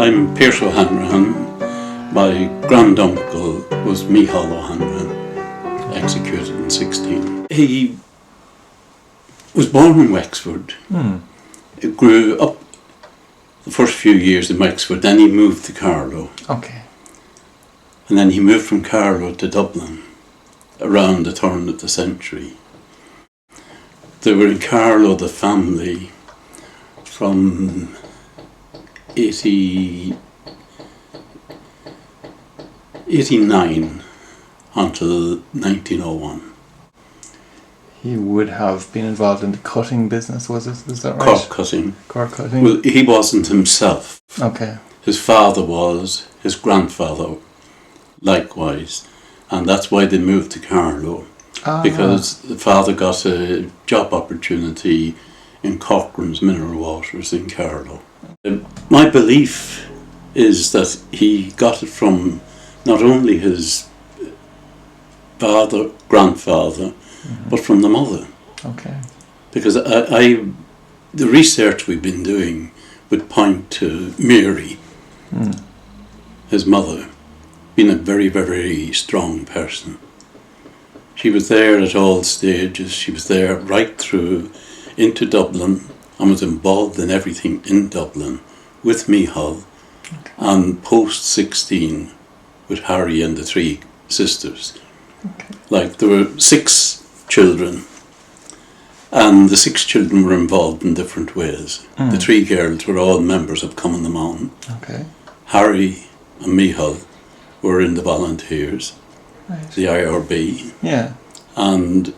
I'm Pearse O'Hanrahan. My granduncle was Micheál O'Hanrahan, executed in 16. He was born in Wexford. He grew up the first few years in Wexford, then he moved to Carlow. Okay. And then he moved from Carlow to Dublin around the turn of the century. They were in Carlow, the family, from 89 until 1901. He would have been involved in the cutting business, was it? Is that right? Cork cutting. Cork cutting? Well, he wasn't himself. Okay. His father was, his grandfather likewise, and that's why they moved to Carlow, because the father got a job opportunity in Cochrane's Mineral Waters in Carlow. My belief is that he got it from not only his father, grandfather, but from the mother. Okay. Because the research we've been doing would point to Mary, his mother, being a very, very strong person. She was there at all stages. She was there right through into Dublin and was involved in everything in Dublin with Micheál, and post 16 with Harry and the three sisters. Okay. Like, there were 6 children, and the 6 children were involved in different ways. The 3 girls were all members of Common the Mon. Okay. Harry and Micheál were in the volunteers, Right. the IRB, Yeah. and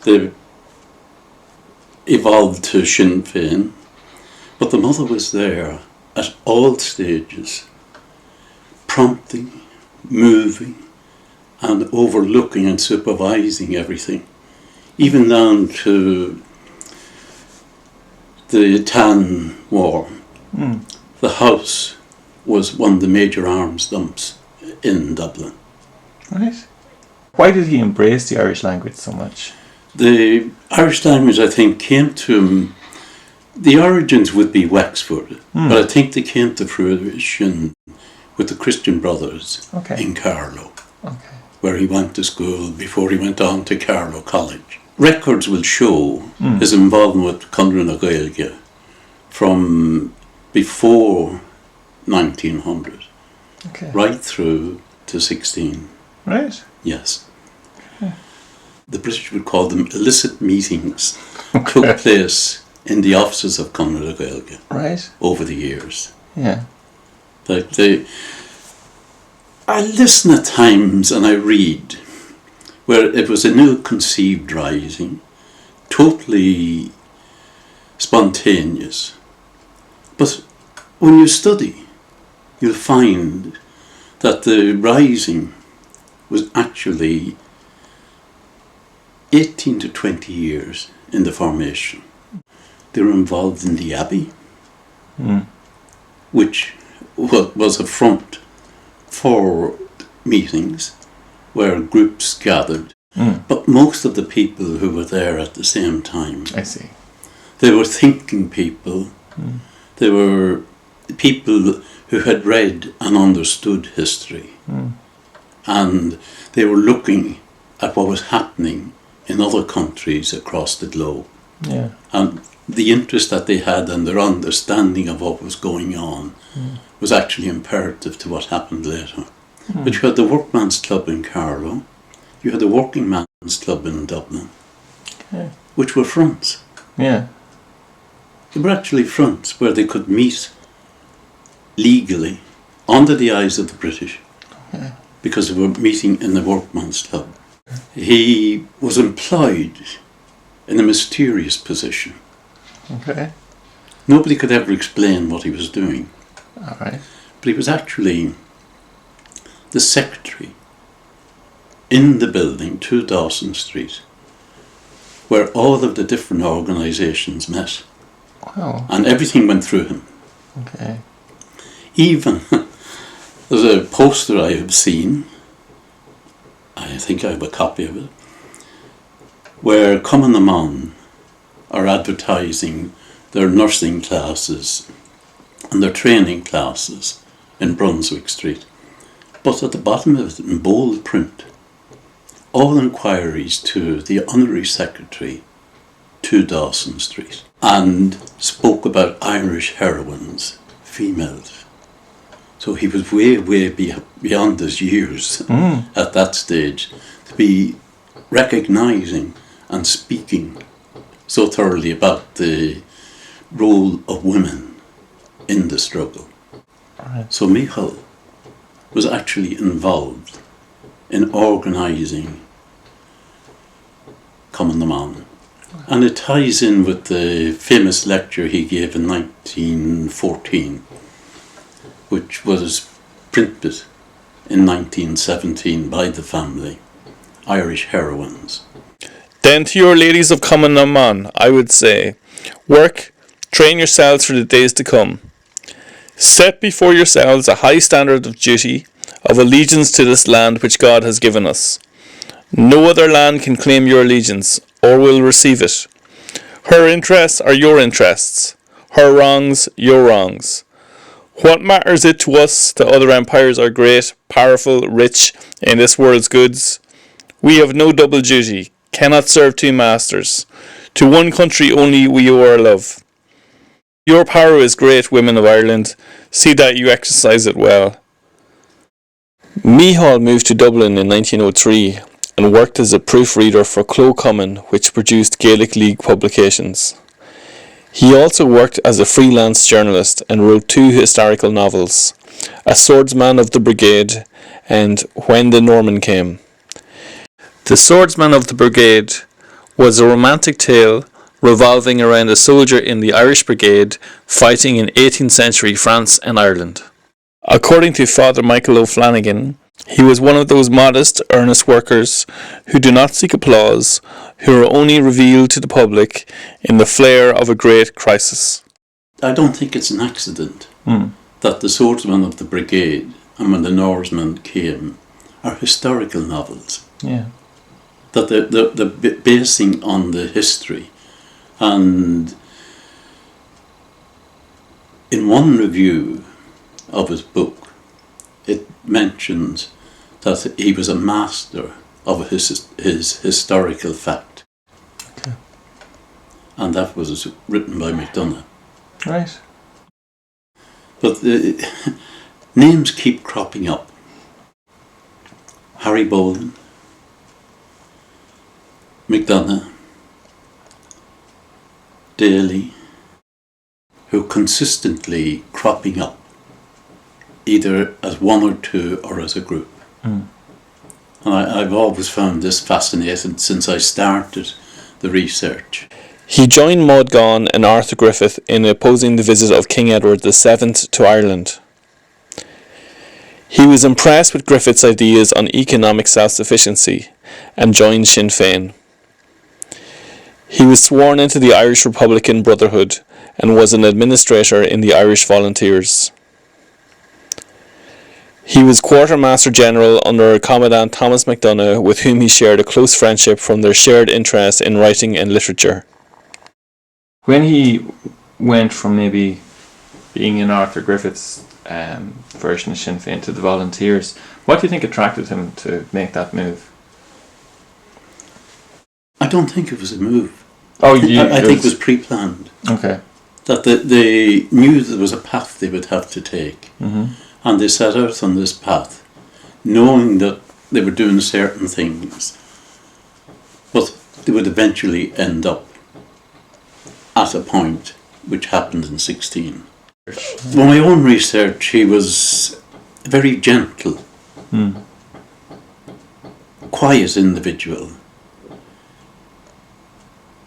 they evolved to Sinn Féin. But the mother was there at all stages, prompting, moving, and overlooking and supervising everything, even down to the Tan War. The house was one of the major arms dumps in Dublin. Right. Why did he embrace the Irish language so much? The Irish language, I think, came to him. The origins would be Wexford, but I think they came to fruition with the Christian Brothers in Carlow, where he went to school before he went on to Carlow College. Records will show his involvement with Conradh na Gaeilge from before 1900, right through to 16. Right. Yes. The British would call them illicit meetings, took place in the offices of Conradh na Gaeilge over the years. Yeah. Like I listen at times and I read where it was an ill-conceived rising, totally spontaneous. But when you study, you'll find that the rising was actually 18 to 20 years in the formation. They were involved in the Abbey, which was a front for meetings where groups gathered, but most of the people who were there at the same time, I see. they were thinking people, they were people who had read and understood history, and they were looking at what was happening in other countries across the globe. Yeah. And the interest that they had and their understanding of what was going on was actually imperative to what happened later. But you had the Workman's Club in Carlow, you had the Working Man's Club in Dublin, which were fronts. Yeah. They were actually fronts where they could meet legally under the eyes of the British, because they were meeting in the Workman's Club. He was employed in a mysterious position. Okay. Nobody could ever explain what he was doing. All right. But he was actually the secretary in the building, 2 Dawson Street, where all of the different organisations met. Wow. And everything went through him. Okay. Even, there's a poster I have seen, I think I have a copy of it, where Common the Mon are advertising their nursing classes and their training classes in Brunswick Street. But at the bottom of it, in bold print, all inquiries to the Honorary Secretary to Dawson Street, and spoke about Irish heroines, females. So he was way, way beyond his years at that stage to be recognising and speaking so thoroughly about the role of women in the struggle. Right. So Michal was actually involved in organising Coming the Man. And it ties in with the famous lecture he gave in 1914, which was printed in 1917 by the family, Irish Heroines. Then to your ladies of Coming the Man, I would say, work, train yourselves for the days to come. Set before yourselves a high standard of duty, of allegiance to this land which God has given us. No other land can claim your allegiance, or will receive it. Her interests are your interests, her wrongs your wrongs. What matters it to us that other empires are great, powerful, rich in this world's goods? We have no double duty, cannot serve two masters. To one country only we owe our love. Your power is great, women of Ireland. See that you exercise it well. Michal moved to Dublin in 1903 and worked as a proofreader for Clo Common, which produced Gaelic League publications. He also worked as a freelance journalist and wrote 2 historical novels, A Swordsman of the Brigade and When the Norman Came. The Swordsman of the Brigade was a romantic tale revolving around a soldier in the Irish Brigade fighting in 18th century France and Ireland. According to Father Michael O'Flanagan, he was one of those modest, earnest workers who do not seek applause, who are only revealed to the public in the flare of a great crisis. I don't think it's an accident that the Swordsman of the Brigade and When the Norsemen Came are historical novels. Yeah. That they're basing on the history. And in one review of his book, it mentions that he was a master of his historical fact. Okay. And that was written by MacDonagh. Right. But the names keep cropping up. Harry Boland, MacDonagh, Eily, who consistently cropping up, either as one or two or as a group. And I've always found this fascinating since I started the research. He joined Maud Gonne and Arthur Griffith in opposing the visit of King Edward VII to Ireland. He was impressed with Griffith's ideas on economic self-sufficiency and joined Sinn Féin. He was sworn into the Irish Republican Brotherhood and was an administrator in the Irish Volunteers. He was Quartermaster General under Commandant Thomas MacDonagh, with whom he shared a close friendship from their shared interest in writing and literature. When he went from maybe being in Arthur Griffith's version of Sinn Féin to the Volunteers, what do you think attracted him to make that move? I don't think it was a move. Oh, I think it was pre-planned. Okay. That they knew there was a path they would have to take. And they set out on this path, knowing that they were doing certain things, but they would eventually end up at a point which happened in 16. For my own research, he was a very gentle, quiet individual,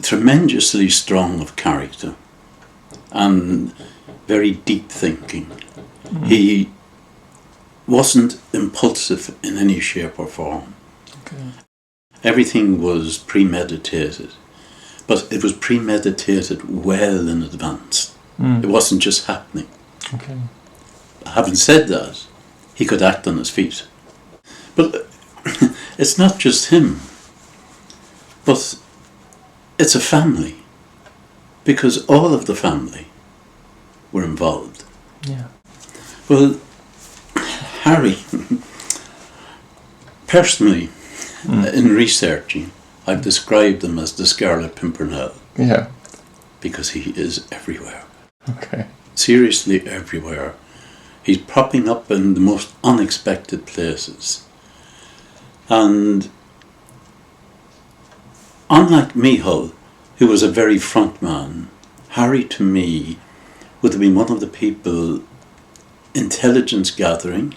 tremendously strong of character, and very deep thinking. He wasn't impulsive in any shape or form. Okay. Everything was premeditated, but it was premeditated well in advance. It wasn't just happening. Okay. Having said that, he could act on his feet. But it's not just him, but it's a family, because all of the family were involved Well, Harry, personally, in researching, I've described him as the Scarlet Pimpernel. Yeah. Because he is everywhere. Okay. Seriously everywhere. He's popping up in the most unexpected places. And unlike Micheál, who was a very front man, Harry to me would have been one of the people intelligence gathering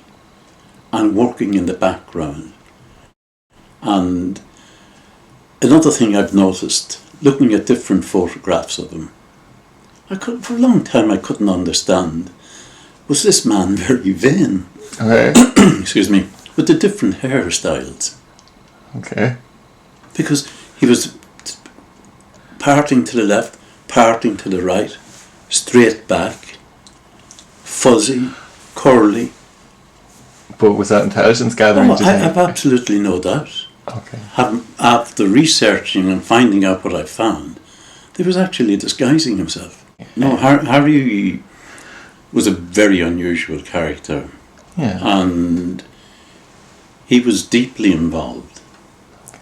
and working in the background. And another thing I've noticed, looking at different photographs of him, for a long time I couldn't understand, was this man very vain? Okay. Excuse me, with the different hairstyles. Okay. Because he was parting to the left, parting to the right, straight back, fuzzy, curly. But was that intelligence gathering? I have absolutely no doubt. Okay. After researching and finding out what I found, he was actually disguising himself. No, Harry was a very unusual character. Yeah. And he was deeply involved.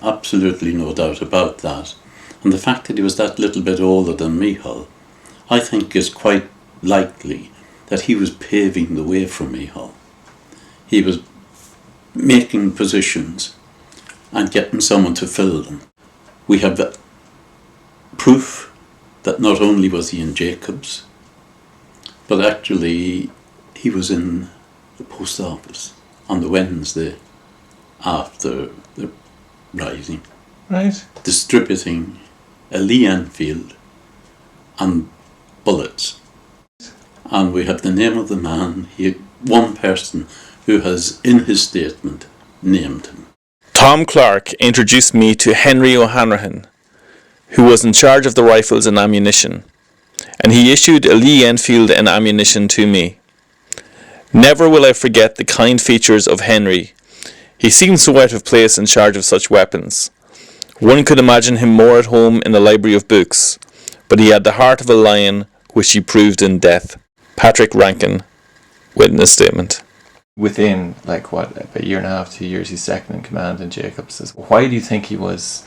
Absolutely no doubt about that. And the fact that he was that little bit older than Micheál, I think is quite likely that he was paving the way for Micheál. He was making positions and getting someone to fill them. We have proof that not only was he in Jacob's, but actually he was in the post office on the Wednesday after the rising, Right. distributing a Lee Enfield and bullets. And we have the name of the man, one person who has in his statement named him. Tom Clark introduced me to Henry O'Hanrahan, who was in charge of the rifles and ammunition, and he issued a Lee Enfield and ammunition to me. Never will I forget the kind features of Henry. He seemed so out of place in charge of such weapons. One could imagine him more at home in the library of books, but he had the heart of a lion, which he proved in death. Patrick Rankin, witness statement. Within, a year and a half, 2 years, he's second in command in Jacob's. Why do you think he was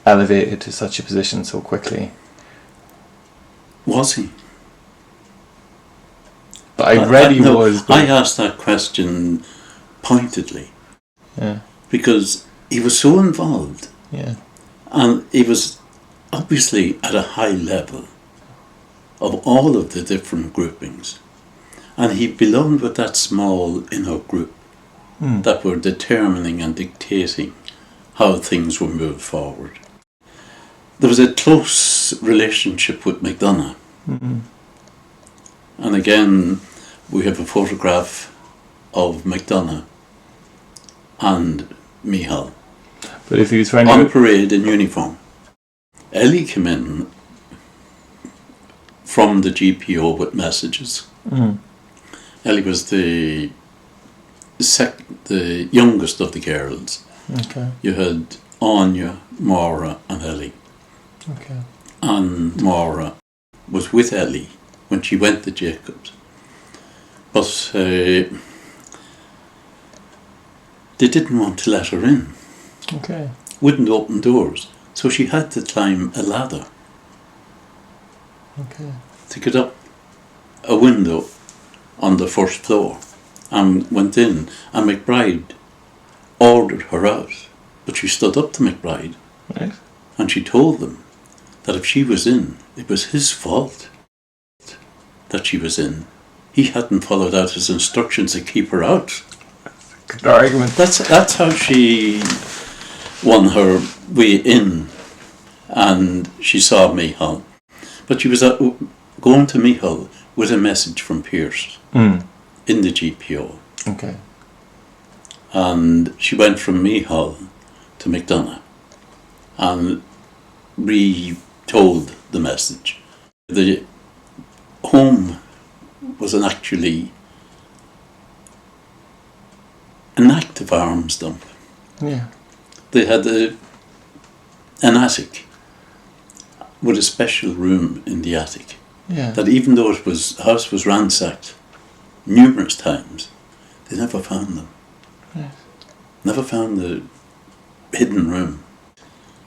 elevated to such a position so quickly? Was he? I read he was. But I asked that question pointedly. Yeah. Because he was so involved. Yeah. And he was obviously at a high level of all of the different groupings. And he belonged with that small inner group that were determining and dictating how things were moved forward. There was a close relationship with MacDonagh. Mm-hmm. And again, we have a photograph of MacDonagh and Micheál. But if he was trying on parade in uniform. Eily came in from the GPO with messages. Mm. Eily was the youngest of the girls. Okay. You had Áine, Maura and Eily. Okay. And Maura was with Eily when she went to Jacob's. But they didn't want to let her in. Okay. Wouldn't open doors. So she had to climb a ladder. Okay. To get up a window on the first floor and went in, and McBride ordered her out, but she stood up to McBride. Right. And she told them that if she was in, it was his fault that she was in. He hadn't followed out his instructions to keep her out. Good argument. That's how she won her way in, and she saw Micheál. But she was going to Micheál with a message from Pearse in the GPO. Okay. And she went from Micheál to MacDonagh and retold the message. The home was actually an active arms dump. Yeah. They had an attic with a special room in the attic. Yeah. That even though the house was ransacked, numerous times. They never found them. Yes. Never found the hidden room.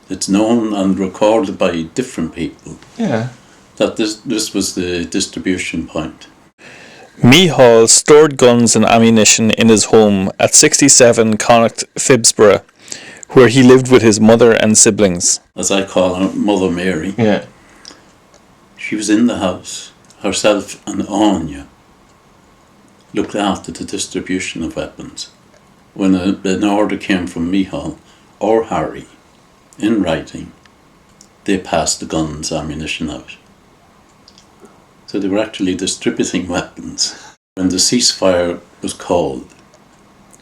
It's known and recorded by different people that this was the distribution point. Mihal stored guns and ammunition in his home at 67 Connacht, Phibsborough, where he lived with his mother and siblings. As I call her, Mother Mary. Yeah. She was in the house. Herself and Áine looked after the distribution of weapons. When an order came from Mihal or Harry, in writing, they passed the guns, ammunition out. So they were actually distributing weapons. When the ceasefire was called,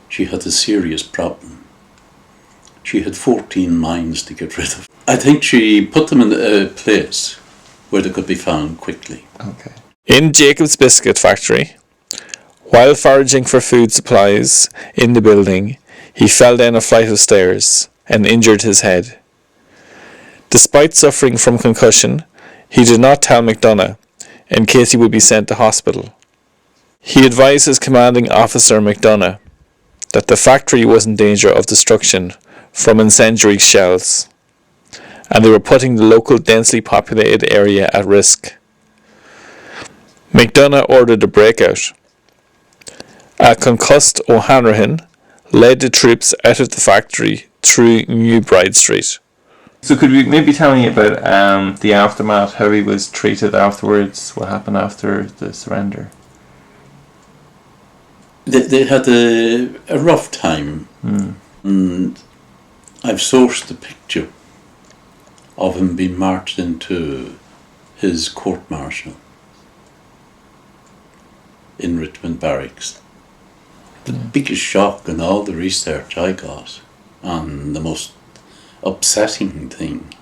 she had a serious problem. She had 14 mines to get rid of. I think she put them in a place where they could be found quickly. Okay. In Jacob's biscuit factory, while foraging for food supplies in the building, he fell down a flight of stairs and injured his head. Despite suffering from concussion, he did not tell MacDonagh in case he would be sent to hospital. He advised his commanding officer MacDonagh that the factory was in danger of destruction from incendiary shells, and they were putting the local densely populated area at risk. MacDonagh ordered a breakout. A concussed O'Hanrahan led the troops out of the factory through New Bride Street. So could we maybe tell me about the aftermath, how he was treated afterwards, what happened after the surrender? They had a rough time, and I've sourced a picture of him being marched into his court-martial in Richmond Barracks. The biggest shock in all the research I got, and the most upsetting thing,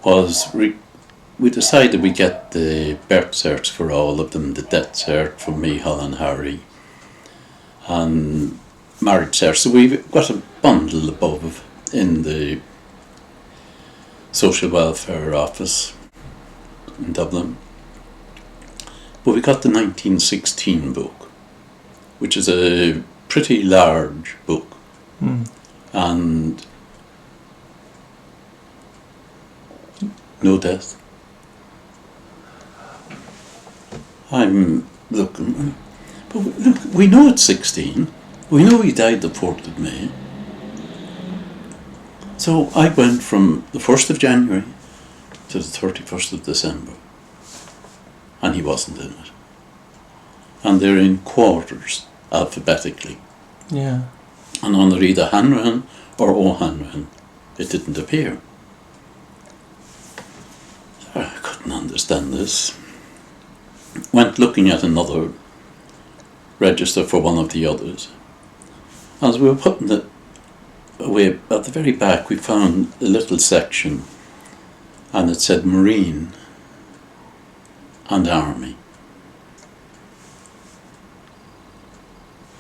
was we decided we get the birth certs for all of them, the death cert for Mihal and Harry, and marriage cert. So we've got a bundle above in the social welfare office in Dublin. But we got the 1916 book, which is a pretty large book, and no death. I'm looking, but look, we know it's 16. We know he died the 4th of May. So I went from the 1st of January to the 31st of December, and he wasn't in it. And they're in quarters, alphabetically. Yeah. And under either Hanrahan or O'Hanrahan, it didn't appear. I couldn't understand this. Went looking at another register for one of the others. As we were putting it away, at the very back we found a little section, and it said Marine and Army.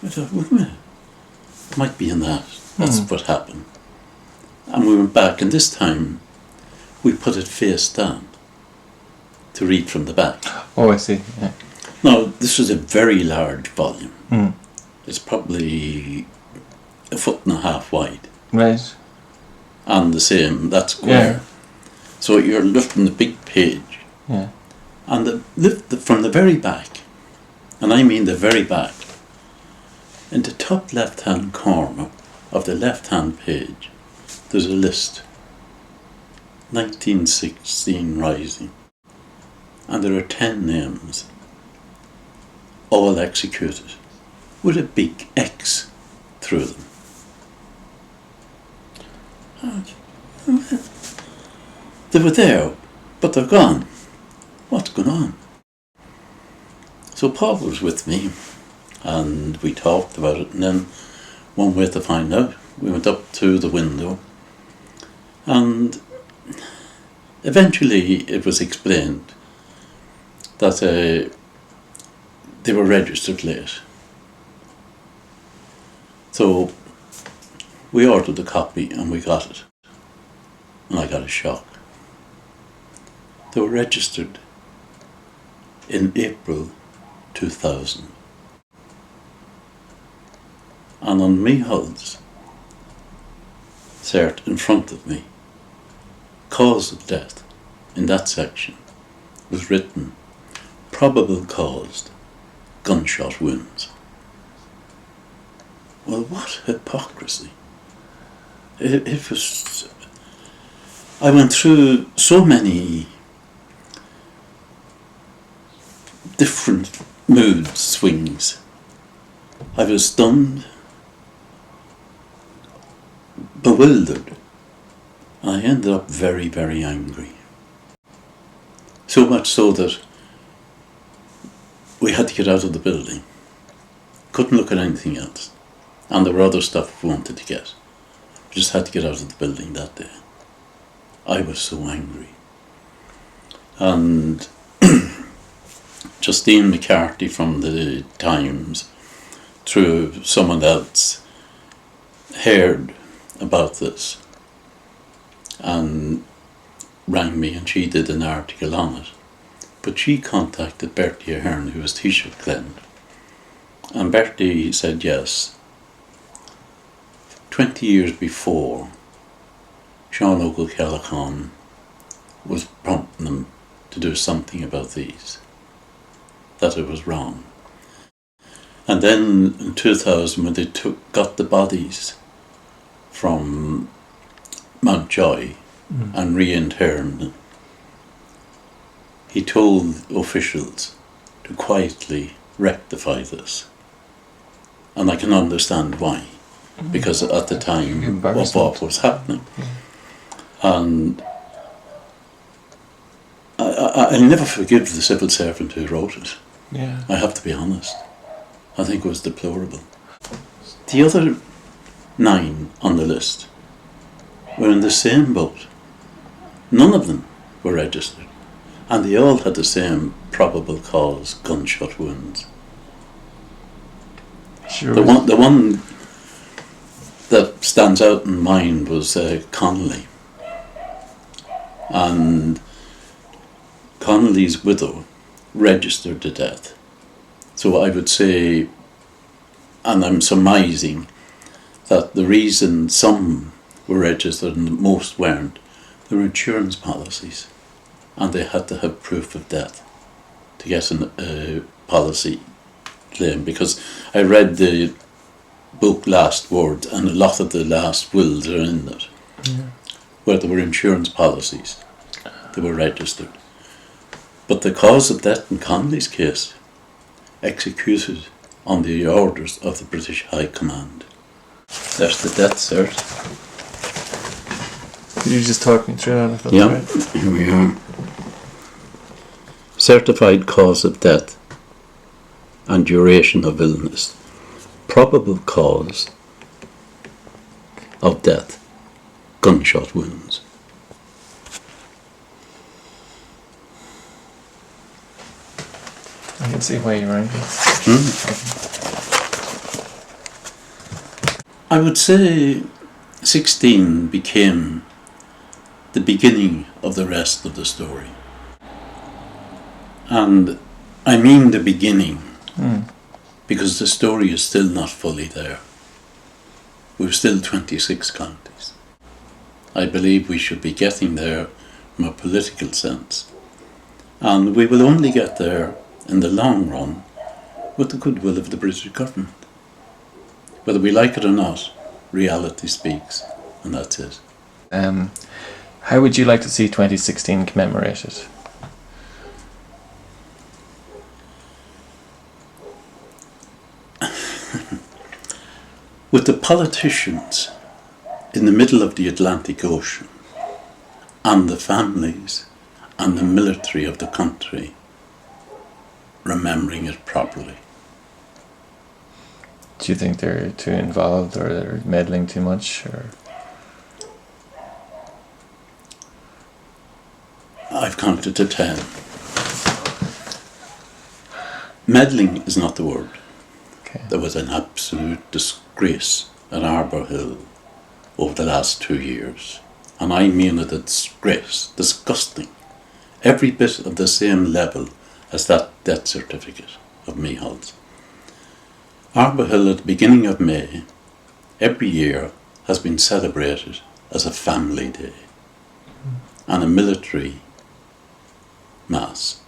I thought, wait a minute, it might be in that. That's what happened. And we went back, and this time we put it face down to read from the back. Oh, I see. Yeah. Now, this is a very large volume. It's probably 1.5 feet wide. Right. And the same, that's square. Yeah. So you're lifting the big page. Yeah. And from the very back, and I mean the very back, in the top left-hand corner of the left-hand page, there's a list. 1916 Rising. And there are 10 names, all executed, with a big X through them. They were there, but they're gone. What's going on? So Paul was with me, and we talked about it, and then one way to find out, we went up to the window, and eventually it was explained that they were registered late. So we ordered a copy and we got it. And I got a shock. They were registered in April 2000. And on Micheál's cert in front of me, cause of death in that section was written, probable cause, gunshot wounds. Well, what hypocrisy. It was... I went through so many different mood swings. I was stunned, bewildered. I ended up very, very angry. So much so that we had to get out of the building. Couldn't look at anything else. And there were other stuff we wanted to get. We just had to get out of the building that day. I was so angry. And Justine McCarthy from the Times, through someone else, heard about this and rang me, and she did an article on it. But she contacted Bertie Ahern, who was Taoiseach Glen, and Bertie said yes. 20 years before, Sean O'Callaghan was prompting them to do something about these, that it was wrong. And then in 2000, when they got the bodies from Mountjoy and reinterred them, he told officials to quietly rectify this. And I can understand why, because at the time what was happening. And I'll never forgive the civil servant who wrote it. Yeah. I have to be honest. I think it was deplorable. The other 9 on the list were in the same boat. None of them were registered, and they all had the same probable cause gunshot wounds. Sure. The one that stands out in mind was Connolly, and Connolly's widow registered the death. So I would say, and I'm surmising, that the reason some were registered and most weren't, there were insurance policies, and they had to have proof of death to get a policy claim. Because I read the book Last Word, and a lot of the last wills are in it, where there were insurance policies, they were registered. But the cause of death in Connolly's case, executed on the orders of the British High Command. There's the death cert. Could you just talk me through that? If that's Yeah, right? here we are. Certified cause of death and duration of illness. Probable cause of death, gunshot wounds. I can see why you're angry. I would say 16 became the beginning of the rest of the story. And I mean the beginning, because the story is still not fully there. We're still 26 counties. I believe we should be getting there from a political sense. And we will only get there in the long run with the goodwill of the British government. Whether we like it or not, reality speaks, and that's it. How would you like to see 2016 commemorated? With the politicians in the middle of the Atlantic Ocean, and the families and the military of the country remembering it properly. Do you think they're too involved, or they're meddling too much, or? I've counted to 10. Meddling is not the word. Okay. There was an absolute disgrace at Arbour Hill over the last 2 years. And I mean it, a disgrace, disgusting. Every bit of the same level as that death certificate of Micheál's. Arbour Hill at the beginning of May every year has been celebrated as a family day and a military mass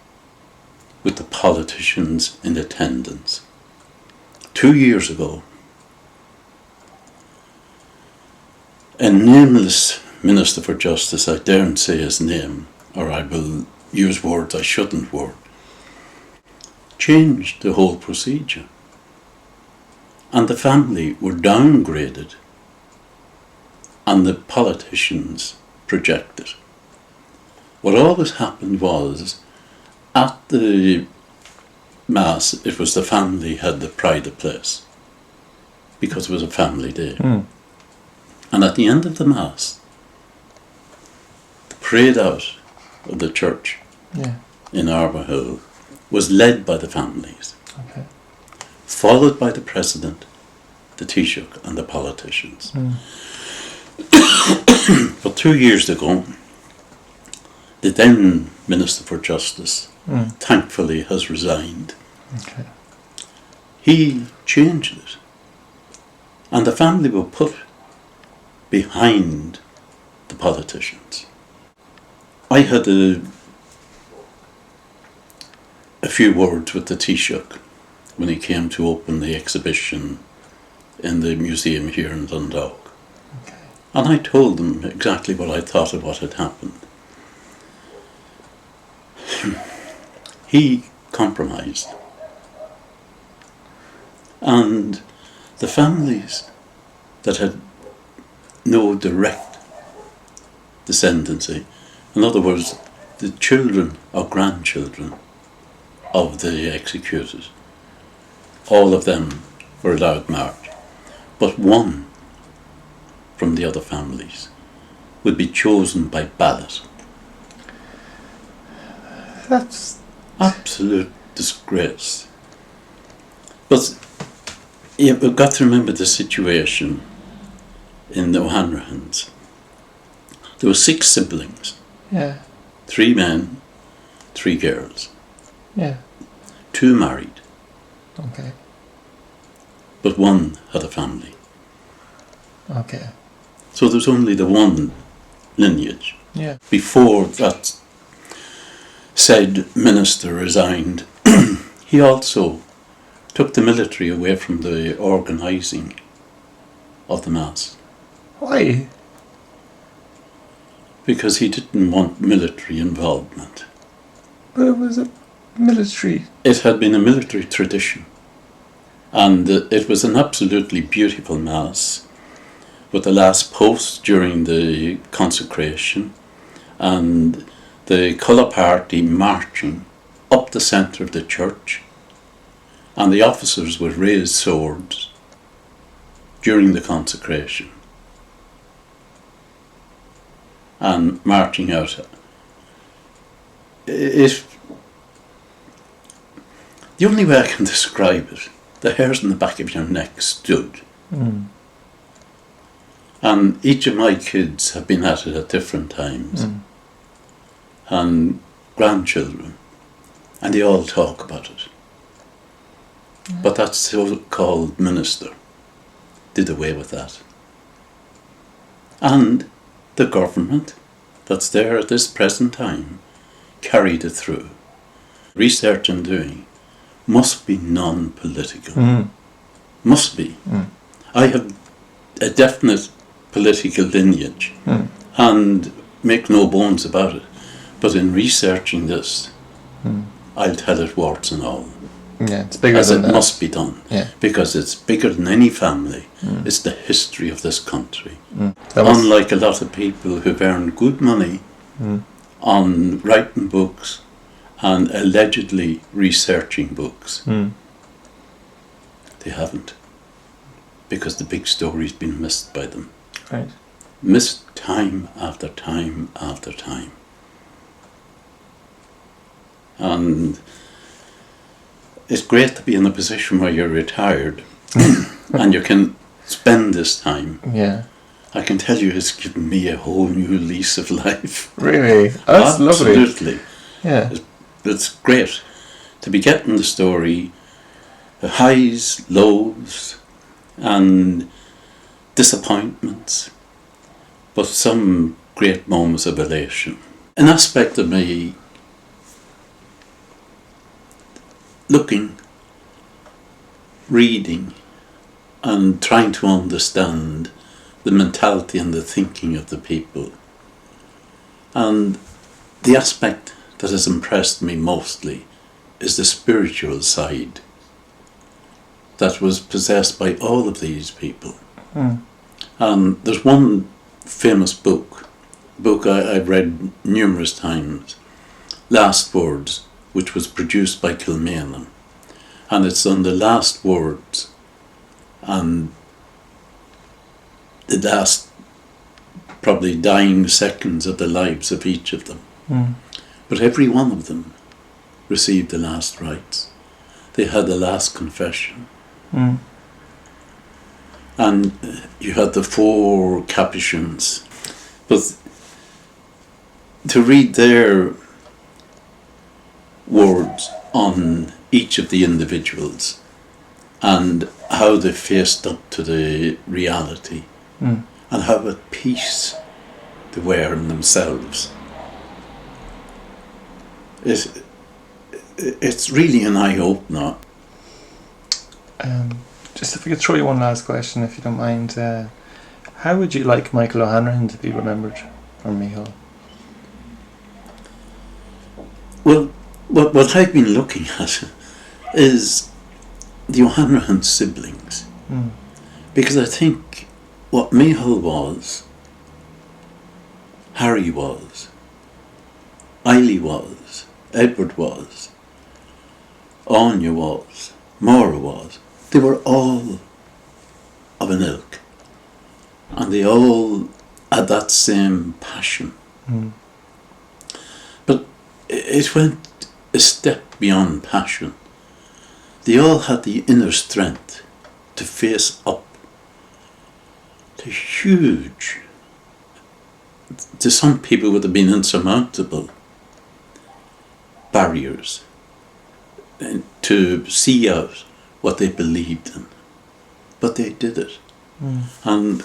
with the politicians in attendance. 2 years ago, a nameless Minister for Justice, I daren't say his name, or I will use words I shouldn't word, changed the whole procedure. And the family were downgraded and the politicians projected. What always happened was, at the Mass, it was the family had the pride of place, because it was a family day. And at the end of the Mass, the parade out of the church in Arbour Hill was led by the families, followed by the President, the Taoiseach and the politicians. But 2 years ago, the then Minister for Justice thankfully has resigned. He changed it, and the family were put behind the politicians. I had a few words with the Taoiseach when he came to open the exhibition in the museum here in Dundalk. And I told him exactly what I thought of what had happened. He compromised. And the families that had no direct descendancy, in other words, the children or grandchildren of the executed, all of them were allowed march, but one from the other families would be chosen by ballot. That's absolute disgrace. But we've got to remember the situation in the O'Hanrahans. There were 6 siblings. 3 men, 3 girls. 2 married. But one had a family. So there's only the one lineage. Before that said minister resigned, he also took the military away from the organising of the Mass. Why? Because he didn't want military involvement. But it was a military. It had been a military tradition, and it was an absolutely beautiful Mass with the last post during the consecration and the colour party marching up the centre of the church, and the officers would raise swords during the consecration and marching out. The only way I can describe it, the hairs on the back of your neck stood. And each of my kids have been at it at different times, and grandchildren, and they all talk about it. But that so-called minister did away with that. And the government that's there at this present time carried it through. Research I'm doing must be non-political. Must be. I have a definite political lineage and make no bones about it. But in researching this, I'll tell it warts and all. It's bigger as than it that. must be done. Because it's bigger than any family. It's the history of this country. Unlike a lot of people who've earned good money on writing books and allegedly researching books, they haven't. Because the big story's been missed by them. Missed time after time after time. And it's great to be in a position where you're retired and you can spend this time. I can tell you it's given me a whole new lease of life. Really? That's lovely. Absolutely. It's great to be getting the story highs, lows, and disappointments, but some great moments of elation. An aspect of me looking, reading, and trying to understand the mentality and the thinking of the people. And the aspect that has impressed me mostly is the spiritual side that was possessed by all of these people. And there's one famous book I've read numerous times, Last Words, which was produced by Kilmainham, and it's on the last words and the last probably dying seconds of the lives of each of them. But every one of them received the last rites. They had the last confession. And you had the 4 Capuchins. But to read their words on each of the individuals and how they faced up to the reality and how at peace they were in themselves, it's really an eye-opener. Just if I could throw you one last question, if you don't mind. How would you like Michael O'Hanrahan to be remembered, or Micheál? Well, what I've been looking at is the O'Hanrahan siblings. Because I think what Micheál was, Harry was, Eily was, Edward was, Áine was, Maura was, they were all of an ilk, and they all had that same passion. But it went a step beyond passion. They all had the inner strength to face up to huge, to some people would have been insurmountable barriers, and to see out what they believed in. But they did it. And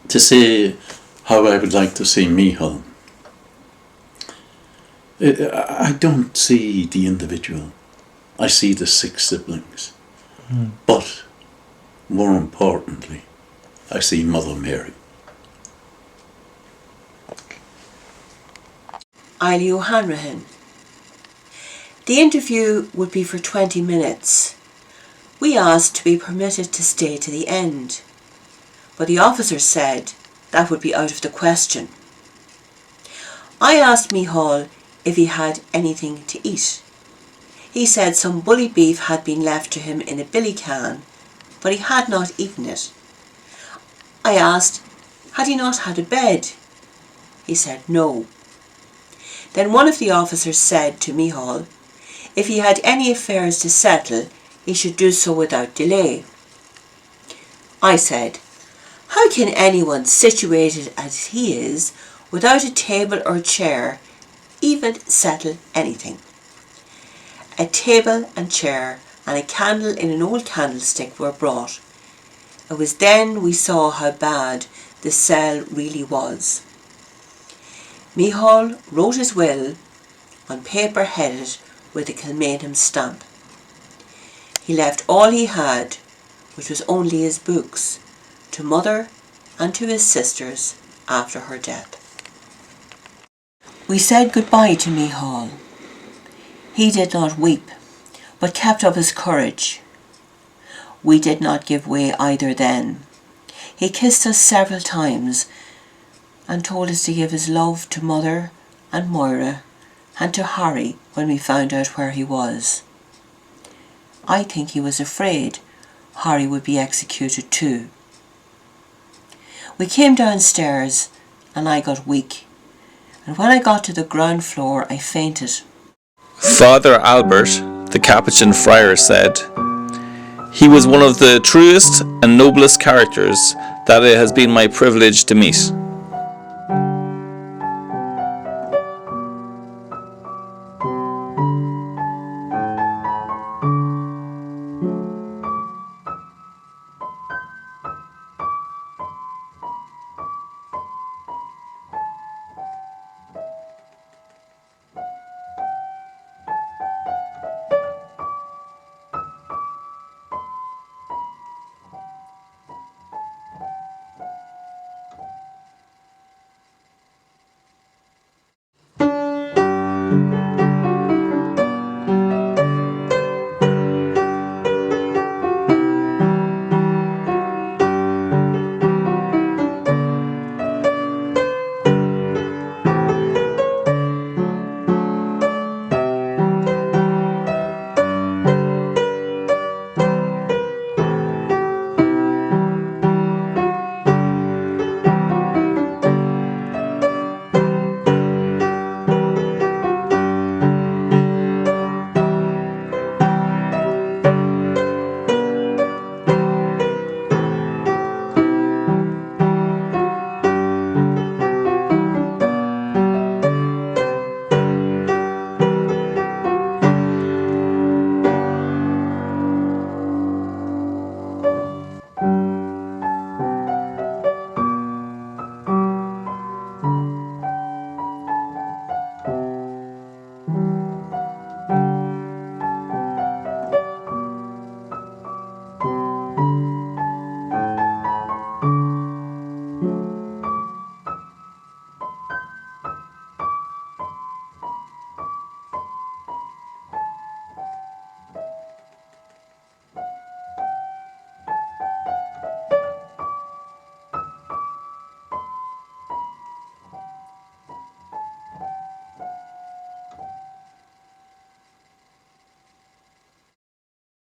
to say how I would like to see Micheál, I don't see the individual. I see the 6 siblings. But more importantly, I see Mother Mary. Eily O'Hanrahan. The interview would be for 20 minutes. We asked to be permitted to stay to the end, but the officer said that would be out of the question. I asked Micheál if he had anything to eat. He said some bully beef had been left to him in a billy can, but he had not eaten it. I asked, had he not had a bed? He said no. Then one of the officers said to Micheál, if he had any affairs to settle, he should do so without delay. I said, how can anyone situated as he is, without a table or chair, even settle anything? A table and chair and a candle in an old candlestick were brought. It was then we saw how bad the cell really was. Micheál wrote his will on paper headed with a Kilmainham stamp. He left all he had, which was only his books, to Mother and to his sisters after her death. We said goodbye to Micheál. He did not weep, but kept up his courage. We did not give way either then. He kissed us several times and told us to give his love to Mother and Moira and to Harry when we found out where he was. I think he was afraid Harry would be executed too. We came downstairs and I got weak, and when I got to the ground floor I fainted. Father Albert, the Capuchin friar, said, he was one of the truest and noblest characters that it has been my privilege to meet.